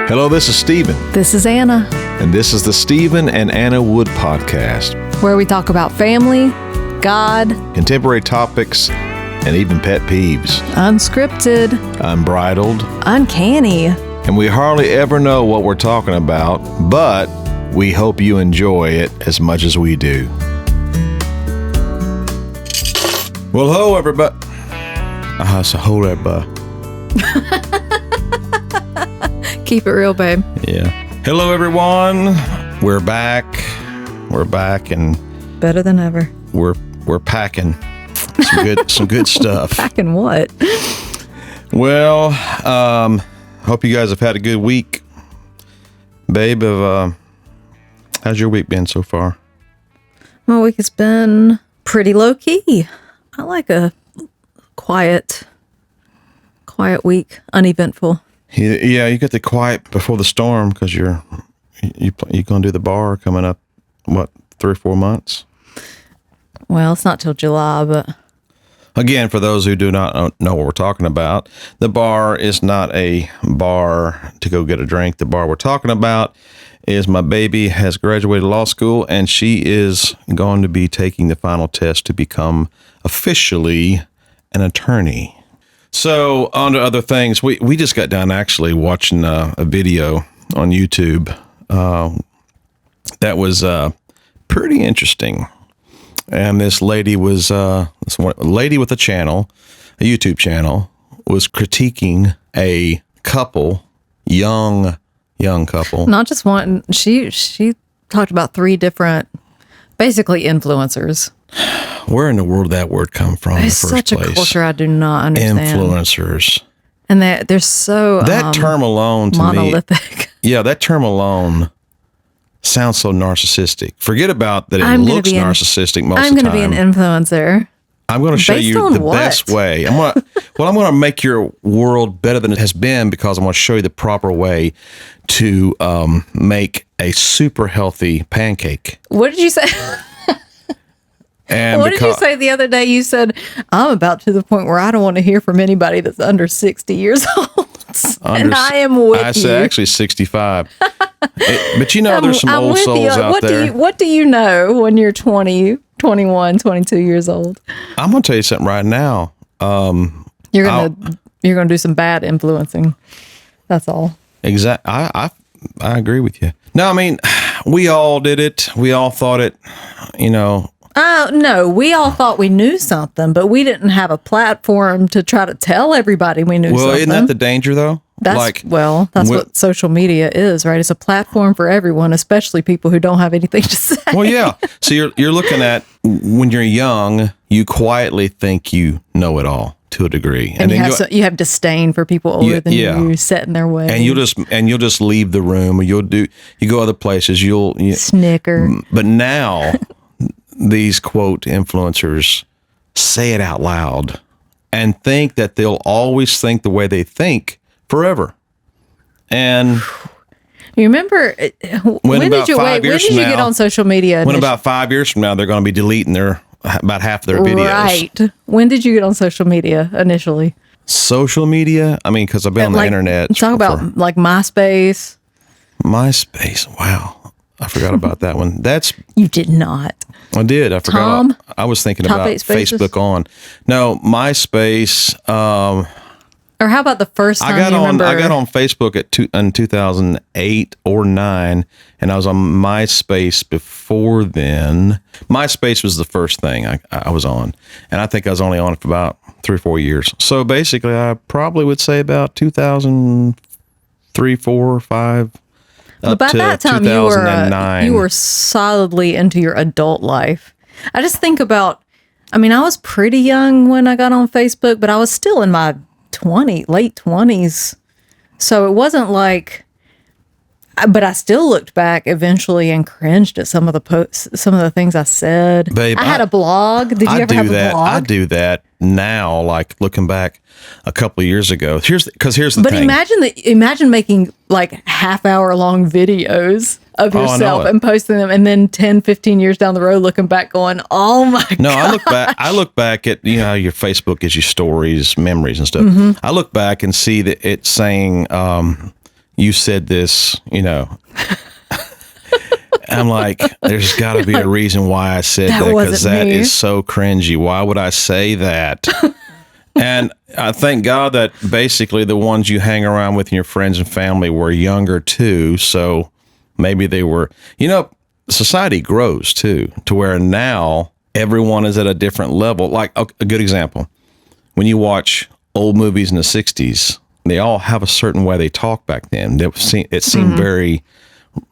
Hello, this is Stephen. This is Anna. And this is the Stephen and Anna Wood Podcast, where we talk about family, God, contemporary topics, and even pet peeves. Unscripted, Unbridled, uncanny, and we hardly ever know what we're talking about, but we hope you enjoy it as much as we do. Well, hello, everybody. So hello, everybody. Keep it real, babe. Yeah. Hello, everyone. We're back. We're back, and better than ever. We're packing some good stuff. Packing what? Well, hope you guys have had a good week, babe. How's your week been so far? My week has been pretty low key. I like a quiet week, uneventful. Yeah, you got the quiet before the storm because you're going to do the bar coming up, what, 3 or 4 months? Well, it's not till July, but... Again, for those who do not know what we're talking about, the bar is not a bar to go get a drink. The bar we're talking about is my baby has graduated law school, and she is going to be taking the final test to become officially an attorney. So, on to other things. We just got done actually watching a video on YouTube that was pretty interesting. And this lady was, this lady with a channel, a YouTube channel, was critiquing a couple, young couple. Not just one. She talked about 3 different, basically influencers. Where in the world did that word come from? It's in the first such place? A culture I do not understand. Influencers. And they're so that term alone to monolithic. Yeah, that term alone sounds so narcissistic. Forget about that it looks narcissistic most of the time. I'm going to be an influencer. I'm going to show you the best way. I'm going to make your world better than it has been because I'm going to show you the proper way to make a super healthy pancake. What did you say? And what did you say the other day? You said, I'm about to the point where I don't want to hear from anybody that's under 60 years old. And I am with you. I said actually 65. But you know, there's some old souls out there. What do you know when you're 20, 21, 22 years old? I'm going to tell you something right now. You're going to do some bad influencing. That's all. Exactly. I agree with you. No, I mean, we all did it. We all thought it, you know. No, we all thought we knew something, but we didn't have a platform to try to tell everybody we knew something. Well, isn't that the danger, though? That's what social media is, right? It's a platform for everyone, especially people who don't have anything to say. Well, yeah. So you're looking at, when you're young, you quietly think you know it all to a degree. And you have disdain for people older than you, set in their way. And you'll just leave the room, or you go other places, you'll snicker. But now... These quote influencers say it out loud and think that they'll always think the way they think forever. And you remember when did you get on social media? When about 5 years from now, they're going to be deleting about half their videos. Right. When did you get on social media initially? Social media? I mean, because I've been on the internet. Talk about like MySpace. MySpace. Wow. I forgot about that one. You did not. I did. I forgot. I was thinking about Facebook on. No, MySpace. Or how about the first time I got on Facebook in 2008 or 9, and I was on MySpace before then. MySpace was the first thing I was on, and I think I was only on it for about 3 or 4 years. So basically, I probably would say about 2003, 4, 5. But by that time, you were solidly into your adult life. I just think about, I mean, I was pretty young when I got on Facebook, but I was still in my late 20s. So it wasn't like, but I still looked back eventually and cringed at some of the posts, some of the things I said. Babe, I had a blog. Did you ever have a blog? I do that now, like looking back a couple of years ago. Here's the thing. But imagine making like half-hour-long videos of yourself and posting them, and then 10, 15 years down the road, looking back, going, "Oh my God!" No, I look back at how your Facebook gives you stories, memories, and stuff. Mm-hmm. I look back and see that it's saying you said this, I'm like, there's got to be a reason why I said that, because that is so cringy. Why would I say that? And I thank God that basically the ones you hang around with and your friends and family were younger too. So maybe they were, society grows too, to where now everyone is at a different level. Like a good example, when you watch old movies in the 60s, they all have a certain way they talk back then. It seemed very,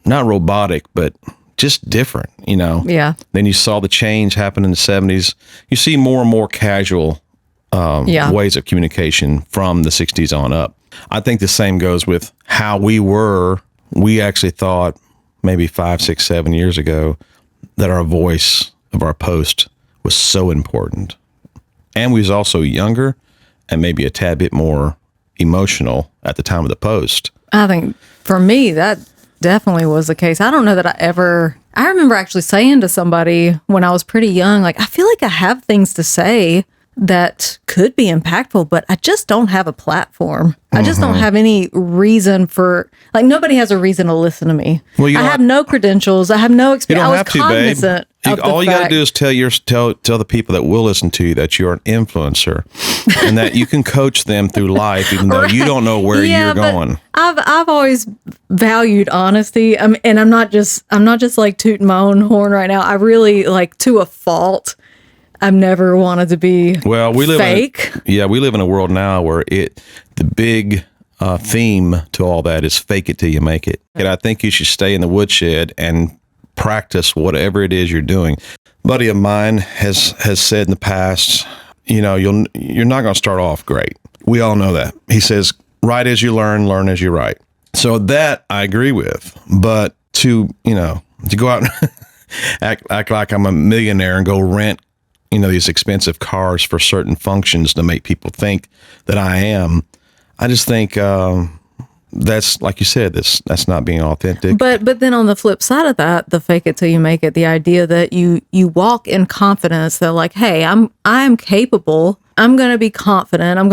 not robotic, but just different, Yeah. Then you saw the change happen in the 70s. You see more and more casual ways of communication from the 60s on up. I think the same goes with how we were. We actually thought maybe 5, 6, 7 years ago that our voice of our post was so important. And we was also younger and maybe a tad bit more emotional at the time of the post. I think for me, that definitely was the case. I don't know that I remember actually saying to somebody when I was pretty young, like, I feel like I have things to say that could be impactful, but I just don't have a platform. I just don't have any reason nobody has a reason to listen to me. Well, I have no credentials. I have no experience. You don't have to, babe. All you got to do is tell the people that will listen to you that you're an influencer and that you can coach them through life, even though you don't know where you're going. I've always valued honesty. And I'm not just like tooting my own horn right now. I really, like, to a fault, I've never wanted to be fake. We live in a world now where the big theme to all that is fake it till you make it. And I think you should stay in the woodshed and practice whatever it is you're doing. A buddy of mine has said in the past, you're not going to start off great. We all know that. He says, write as you learn as you write. So that I agree with. But to go out and act like I'm a millionaire and go rent these expensive cars for certain functions to make people think that I am. I just think that's, like you said, that's not being authentic. But then on the flip side of that, the fake it till you make it, the idea that you walk in confidence that, like, hey, I'm capable. I'm going to be confident. I'm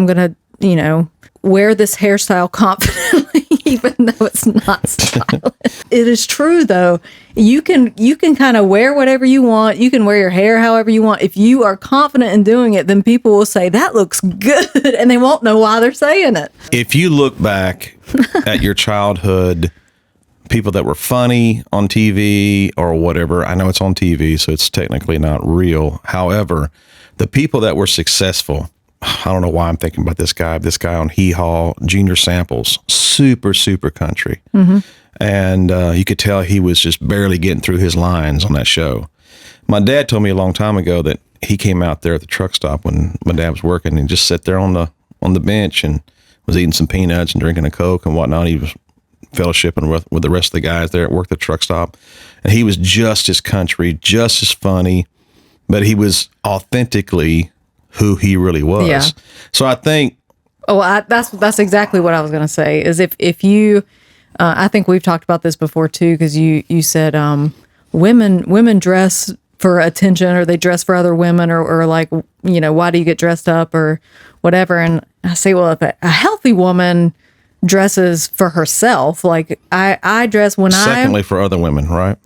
going to, wear this hairstyle confidently, even though it's not stylish. It is true, though. You can kind of wear whatever you want. You can wear your hair however you want. If you are confident in doing it, then people will say, that looks good, and they won't know why they're saying it. If you look back at your childhood, people that were funny on TV or whatever, I know it's on TV, so it's technically not real. However, the people that were successful, I don't know why I'm thinking about this guy on Hee Haw, Junior Samples, super, super country. Mm-hmm. And you could tell he was just barely getting through his lines on that show. My dad told me a long time ago that he came out there at the truck stop when my dad was working and just sat there on the bench and was eating some peanuts and drinking a Coke and whatnot. He was fellowshipping with the rest of the guys there at work, the truck stop. And he was just as country, just as funny, but he was authentically who he really was. Yeah. So I think. That's exactly what I was going to say is if you, I think we've talked about this before too, because you said women dress for attention or they dress for other women or like, why do you get dressed up or whatever? And I say, well, if a healthy woman dresses for herself, like I dress when Secondly, for other women, right?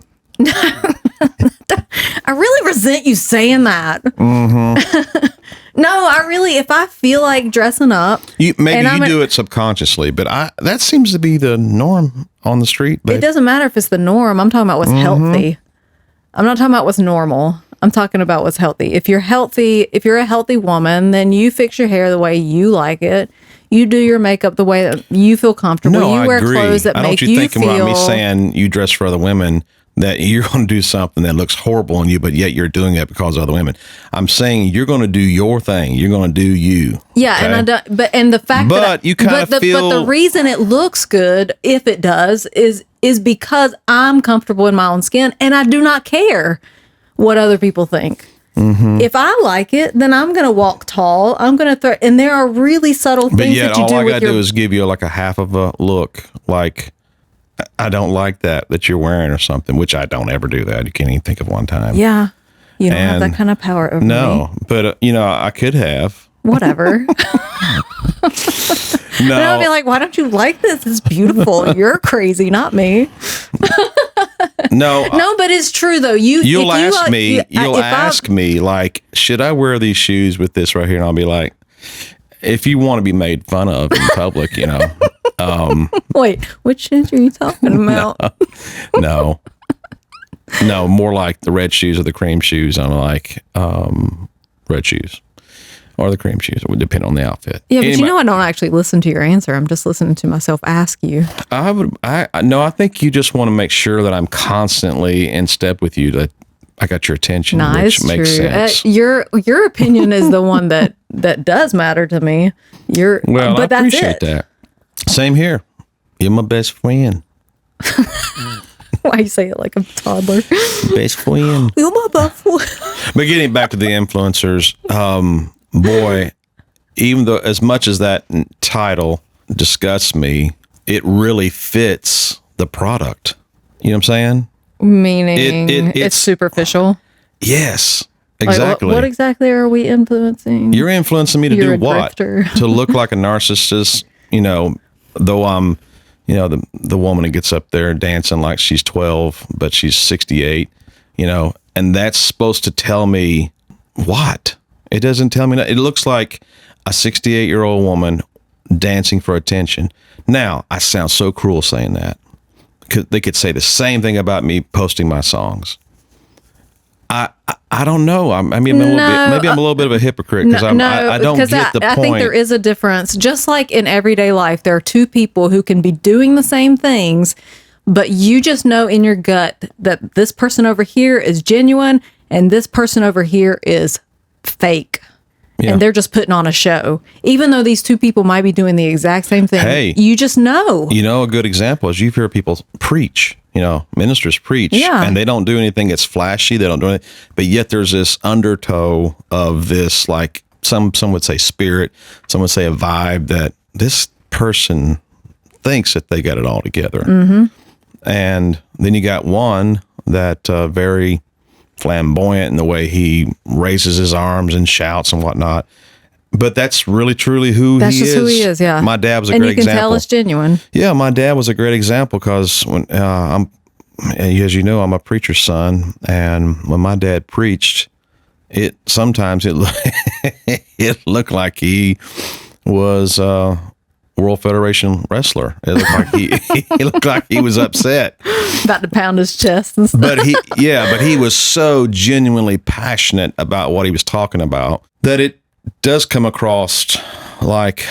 I really resent you saying that. Mm-hmm. No, if I feel like dressing up. Maybe you do it subconsciously, but that seems to be the norm on the street. Babe. It doesn't matter if it's the norm. I'm talking about what's healthy. I'm not talking about what's normal. I'm talking about what's healthy. If you're a healthy woman, then you fix your hair the way you like it. You do your makeup the way that you feel comfortable. No, you I wear agree. clothes that make you feel. About me saying you dress for other women, that you're going to do something that looks horrible on you, but yet you're doing it because of other women. I'm saying you're going to do your thing. You're going to do you. Yeah, okay? And I don't. But the reason it looks good, if it does, is because I'm comfortable in my own skin, and I do not care what other people think. Mm-hmm. If I like it, then I'm going to walk tall. I'm going to throw, and there are really subtle things that you do. But all I got to do is give you like a half of a look, like I don't like that you're wearing or something, which I don't ever do that. You can't even think of one time. Yeah, you don't have that kind of power over me. No, but I could have. whatever. No. And I'll be like, why don't you like this? It's beautiful. You're crazy, not me. No, but it's true though. You'll ask me like, should I wear these shoes with this right here? And I'll be like, if you want to be made fun of in public, you know. Wait, which shoes are you talking about? No, more like the red shoes or the cream shoes. I'm like, red shoes or the cream shoes. It would depend on the outfit. Yeah, but anyway, I don't actually listen to your answer. I'm just listening to myself ask you. I think you just want to make sure that I'm constantly in step with you, that I got your attention, which makes sense. Your opinion is the one that does matter to me. I appreciate that. Same here. You're my best friend. Why you say it like a toddler? Best friend. You're my best friend. But getting back to the influencers, boy, even though as much as that title disgusts me, it really fits the product. You know what I'm saying? Meaning it's superficial? Yes, exactly. Like what exactly are we influencing? You're influencing me to do what? To look like a narcissist, you know, though I'm, you know, the woman who gets up there dancing like she's 12, but she's 68, you know, and that's supposed to tell me what? It doesn't tell me that. It looks like a 68-year-old woman dancing for attention. Now, I sound so cruel saying that. They could say the same thing about me posting my songs. I don't know. I'm a little bit of a hypocrite because I don't get the point. I think there is a difference. Just like in everyday life, there are two people who can be doing the same things, but you just know in your gut that this person over here is genuine and this person over here is fake. Yeah. And they're just putting on a show. Even though these two people might be doing the exact same thing, hey, you just know. You know, a good example is you hear people preach, you know, ministers preach, and they don't do anything that's flashy. They don't do anything, but yet there's this undertow of this, like some would say spirit, some would say a vibe that this person thinks that they got it all together. Mm-hmm. And then you got one that very flamboyant in the way he raises his arms and shouts and whatnot. But that's really, truly who he is. That's just who he is, yeah. My dad was a great example. And you can tell it's genuine. Yeah, my dad was a great example because when as you know, I'm a preacher's son. And when my dad preached, sometimes it looked like he was World Federation wrestler. It looked like he looked like he was upset. About to pound his chest and stuff. But he was so genuinely passionate about what he was talking about that it does come across like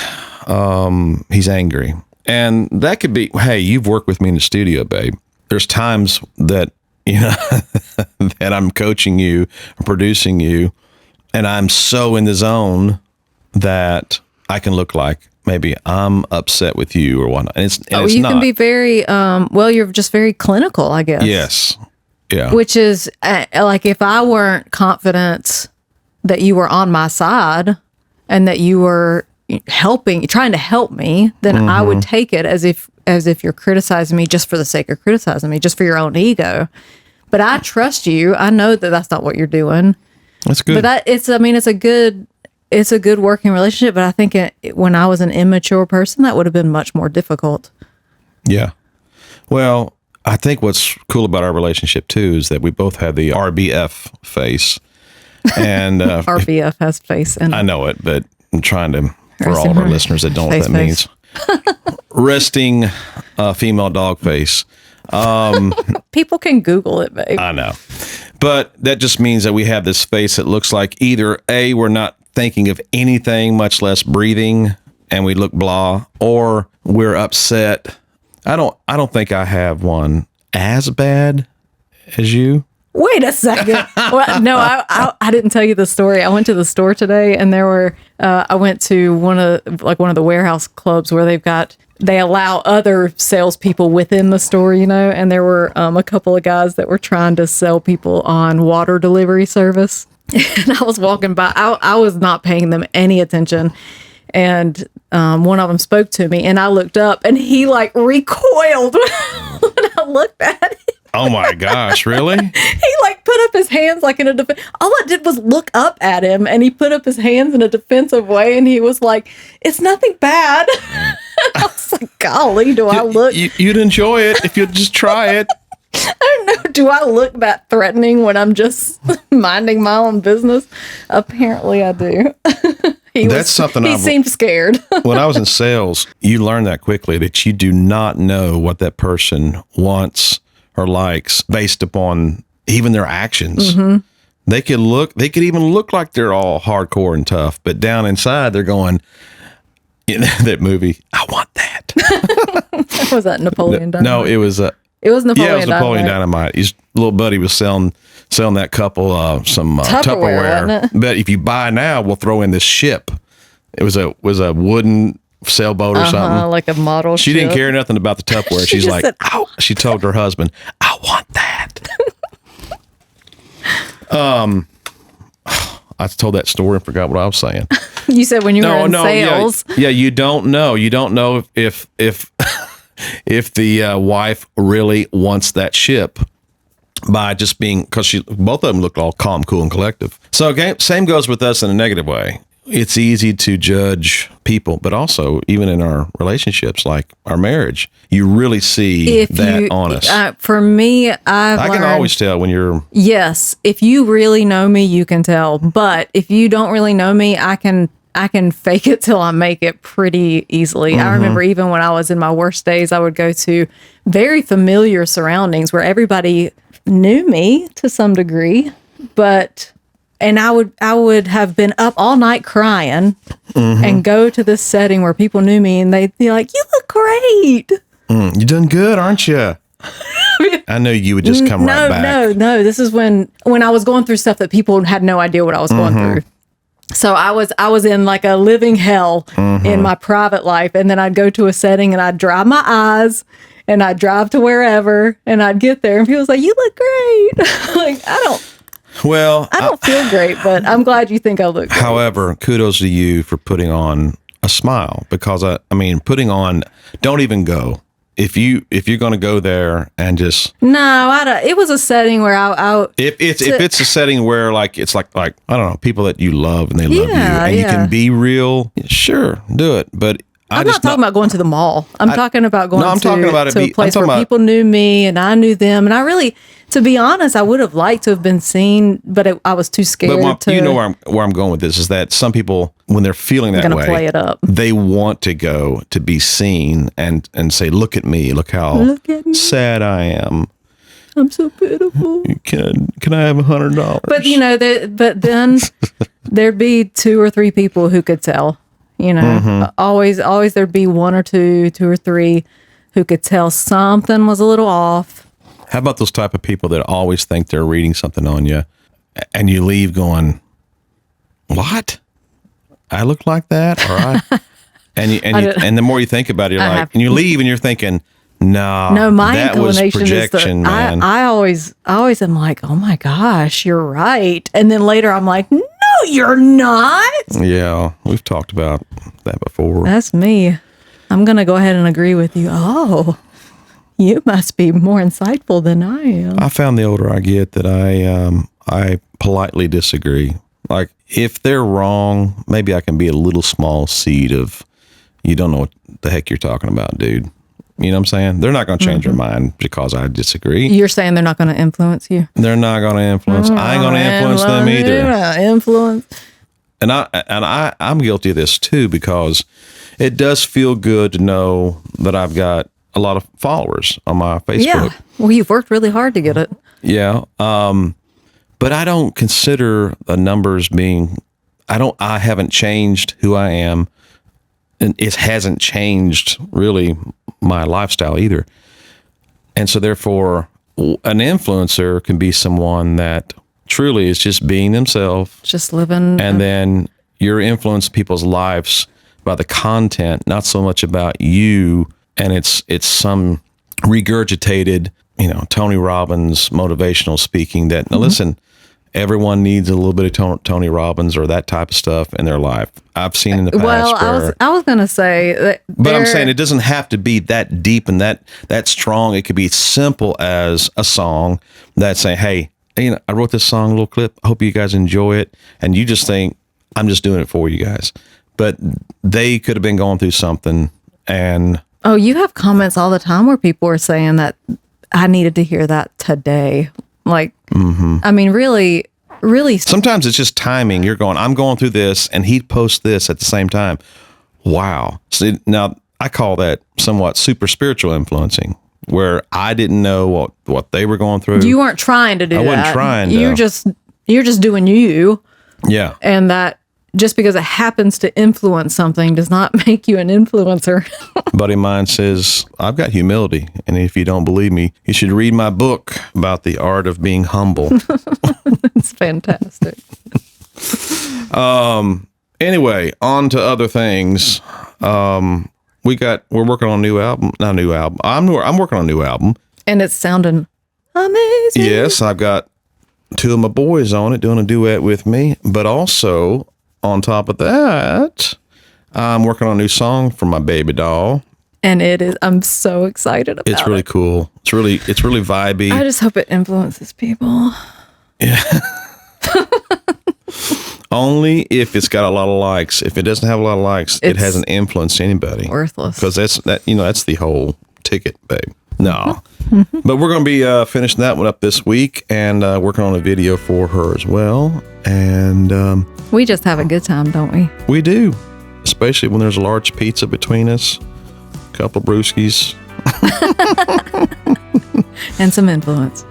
he's angry. And that could be, hey, you've worked with me in the studio, babe. There's times that, you know, that I'm coaching you, producing you, and I'm so in the zone that I can look like maybe I'm upset with you or whatnot. And it's you can be very, you're just very clinical, I guess. Yes. Yeah. Which is like if I weren't confident that you were on my side and that you were trying to help me, then I would take it as if you're criticizing me just for the sake of criticizing me, just for your own ego. But I trust you. I know that that's not what you're doing. That's good. But it's a good working relationship, but I think when I was an immature person, that would have been much more difficult. Yeah. Well, I think what's cool about our relationship, too, is that we both have the RBF face. And RBF has face in it. I know it, but I'm trying to, for all of our listeners that don't know what that means. Resting female dog face. People can Google it, babe. I know. But that just means that we have this face that looks like either A, we're not thinking of anything, much less breathing, and we look blah, or we're upset. I don't think I have one as bad as you. Wait a second. Well, no, I didn't tell you the story. I went to the store today, and I went to one of the warehouse clubs where they allow other salespeople within the store, you know, and there were a couple of guys that were trying to sell people on water delivery service. And I was walking by. I was not paying them any attention. And one of them spoke to me, and I looked up, and he like recoiled when I looked at him. Oh my gosh, really? He like put up his hands like in a defense. All I did was look up at him, and he put up his hands in a defensive way, and he was like, "It's nothing bad." I was like, "Golly, do I look?" You'd enjoy it if you'd just try it. I don't know. Do I look that threatening when I'm just minding my own business? Apparently, I do. He seemed scared. When I was in sales, you learn that quickly that you do not know what that person wants or likes based upon even their actions. Mm-hmm. They could even look like they're all hardcore and tough, but down inside they're going, in that movie, I want that. Was that Napoleon Dynamite? No, it was Napoleon Dynamite. His little buddy was selling that couple some Tupperware. But if you buy now, we'll throw in this ship. It was a wooden sailboat or something, like a model. She didn't care nothing about the Tupperware. She's like, she told her husband, "I want that." I told that story and forgot what I was saying. You said when you were in sales. Yeah, you don't know. You don't know if if the wife really wants that ship by just being, because both of them look all calm, cool, and collective. So same goes with us in a negative way. It's easy to judge people, but also even in our relationships, like our marriage, you really see honest. For me, I can always tell when you're. Yes, if you really know me, you can tell. But if you don't really know me, I can fake it till I make it pretty easily. Mm-hmm. I remember even when I was in my worst days, I would go to very familiar surroundings where everybody knew me to some degree, and I would have been up all night crying and go to this setting where people knew me and they'd be like, "You look great. You done good, aren't you?" I knew you would just come right back. No. This is when I was going through stuff that people had no idea what I was going through. So I was in like a living hell in my private life. And then I'd go to a setting and I'd dry my eyes and I'd drive to wherever and I'd get there and people was like, "You look great." Like, I don't feel great, but I'm glad you think I look great. However, kudos to you for putting on a smile, because putting on, don't even go. If you're going to go there and just it was a setting where if it's a setting where it's like I don't know, people that you love and they love you and you can be real, sure, do it. But I'm not talking about going to the mall. I'm talking about going to a place where people knew me and I knew them. And I really, to be honest, I would have liked to have been seen, but I was too scared to. You know where I'm going with this is that some people, when they're feeling that way, play it up. They want to go to be seen and say, "Look at me, look how sad I am. I'm so pitiful. Can I have $100?" But but then there'd be 2 or 3 people who could tell. Always there'd be 1 or 2 or 3 who could tell something was a little off. How about those type of people that always think they're reading something on you and you leave going, "What? I look like that?" Or and the more you think about it, you're like, and you leave and you're thinking, no, my that was projection, man. I always am like, "Oh my gosh, you're right." And then later I'm like, "No, you're not." Yeah, we've talked about that before. That's me. I'm going to go ahead and agree with you. Oh, you must be more insightful than I am. I found the older I get that I politely disagree. Like, if they're wrong, maybe I can be a little small seed of, "You don't know what the heck you're talking about, dude." You know what I'm saying? They're not going to change their mind because I disagree. You're saying they're not going to influence you? They're not going to influence. I ain't going to influence them either. Influence. And I'm guilty of this too, because it does feel good to know that I've got a lot of followers on my Facebook. Yeah. Well, you've worked really hard to get it. Yeah. But I don't consider the numbers being, I haven't changed who I am, and it hasn't changed really my lifestyle either. And so therefore, an influencer can be someone that truly is just being themselves. Just living. And then you're influencing people's lives by the content, not so much about you. And it's some regurgitated, Tony Robbins motivational speaking that, now listen, everyone needs a little bit of Tony Robbins or that type of stuff in their life. I've seen in the past. Well, I was going to say that. But I'm saying it doesn't have to be that deep and that strong. It could be simple as a song that's saying, "Hey, hey, I wrote this song, a little clip. I hope you guys enjoy it. And you just think, I'm just doing it for you guys. But they could have been going through something. And oh, you have comments all the time where people are saying that I needed to hear that today. Like, I mean, really. Sometimes it's just timing. You're going, I'm going through this, and he posts this at the same time. Wow. See, now I call that somewhat super spiritual influencing, where I didn't know what they were going through. You weren't trying to do that. I wasn't trying to. You're just doing you. Yeah. And that just because it happens to influence something does not make you an influencer. A buddy of mine says, I've got humility. And if you don't believe me, you should read my book about the art of being humble. It's fantastic. Anyway, on to other things. We're working on a new album. Not a new album. I'm working on a new album. And it's sounding amazing. Yes, I've got 2 of my boys on it doing a duet with me. But also, on top of that, I'm working on a new song for my baby doll. And I'm so excited about it. It's really cool. It's really vibey. I just hope it influences people. Yeah. Only if it's got a lot of likes. If it doesn't have a lot of likes, it hasn't influenced anybody. Worthless. Because that's the whole ticket, babe. No. But we're going to be finishing that one up this week and working on a video for her as well. And we just have a good time, don't we? We do. Especially when there's a large pizza between us, a couple brewskis. And some influence.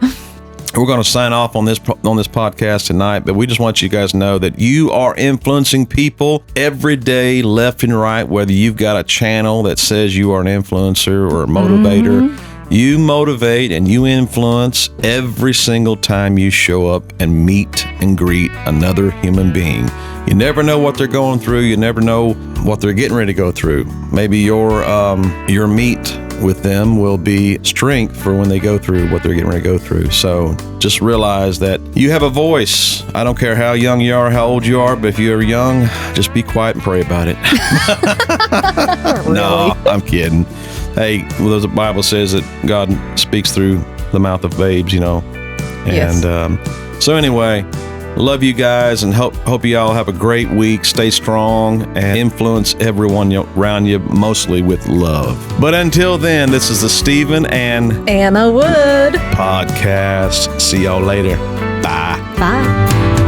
We're going to sign off on this podcast tonight, but we just want you guys to know that you are influencing people every day, left and right, whether you've got a channel that says you are an influencer or a motivator. You motivate and you influence every single time you show up and meet and greet another human being. You never know what they're going through. You never know what they're getting ready to go through. Maybe your meet with them will be strength for when they go through what they're getting ready to go through. So just realize that you have a voice. I don't care how young you are, how old you are, but if you're young, just be quiet and pray about it. Really? No, I'm kidding. Hey, well, the Bible says that God speaks through the mouth of babes, And yes. So anyway, love you guys and hope you all have a great week. Stay strong and influence everyone around you, mostly with love. But until then, this is the Stephen and Anna Wood podcast. See y'all later. Bye. Bye.